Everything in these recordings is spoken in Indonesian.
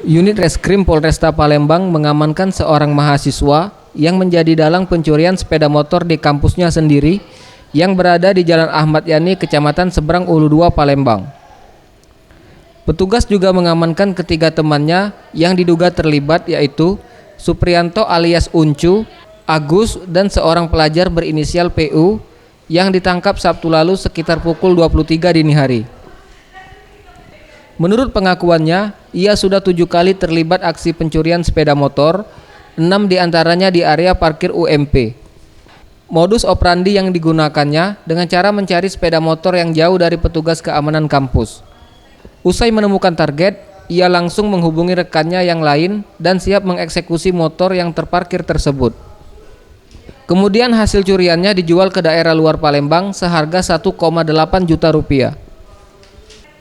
Unit Reskrim Polresta Palembang mengamankan seorang mahasiswa yang menjadi dalang pencurian sepeda motor di kampusnya sendiri yang berada di Jalan Ahmad Yani, Kecamatan Seberang Ulu 2, Palembang. Petugas juga mengamankan ketiga temannya yang diduga terlibat, yaitu Suprianto alias Uncu, Agus, dan seorang pelajar berinisial PU yang ditangkap Sabtu lalu sekitar pukul 23 dini hari. Menurut pengakuannya, ia sudah 7 kali terlibat aksi pencurian sepeda motor, 6 diantaranya di area parkir UMP. Modus operandi yang digunakannya dengan cara mencari sepeda motor yang jauh dari petugas keamanan kampus. Usai menemukan target, ia langsung menghubungi rekannya yang lain dan siap mengeksekusi motor yang terparkir tersebut. Kemudian hasil curiannya dijual ke daerah luar Palembang seharga 1,8 juta rupiah.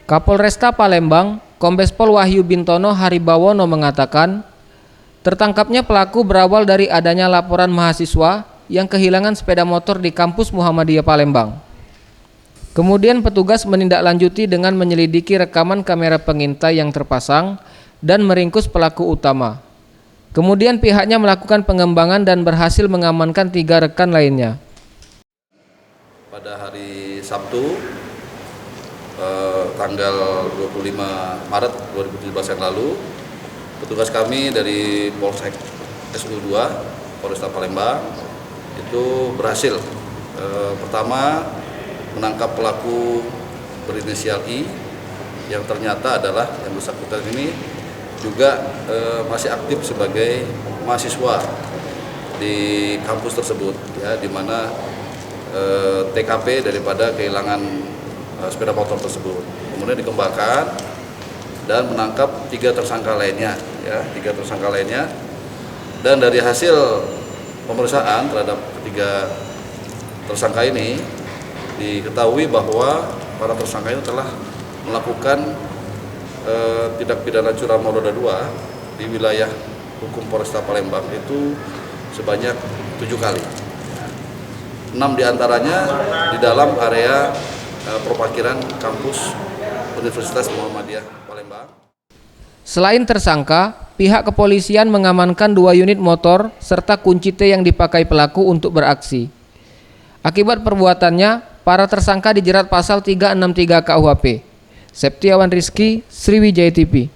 Kapolresta Palembang, Kombes Pol Wahyu Bintono Haribawono mengatakan, tertangkapnya pelaku berawal dari adanya laporan mahasiswa yang kehilangan sepeda motor di kampus Muhammadiyah Palembang. Kemudian petugas menindaklanjuti dengan menyelidiki rekaman kamera pengintai yang terpasang dan meringkus pelaku utama. Kemudian pihaknya melakukan pengembangan dan berhasil mengamankan 3 rekan lainnya. Pada hari Sabtu, tanggal 25 Maret 2017 yang lalu, petugas kami dari Polsek SU2 Polresta Palembang itu berhasil pertama menangkap pelaku berinisial I yang ternyata adalah yang bersangkutan ini juga masih aktif sebagai mahasiswa di kampus tersebut, ya, di mana TKP daripada kehilangan sepeda motor tersebut. Kemudian dikembangkan dan menangkap 3 tersangka lainnya, ya, 3 tersangka lainnya. Dan dari hasil pemeriksaan terhadap ketiga tersangka ini diketahui bahwa para tersangka ini telah melakukan tindak pidana curang roda 2 di wilayah hukum Polresta Palembang itu sebanyak 7 kali. 6 diantaranya di dalam area perparkiran kampus Universitas Muhammadiyah Palembang. Selain tersangka, pihak kepolisian mengamankan 2 unit motor serta kunci T yang dipakai pelaku untuk beraksi. Akibat perbuatannya, para tersangka dijerat pasal 363 KUHP. Septiawan Rizky, Sriwijaya TV.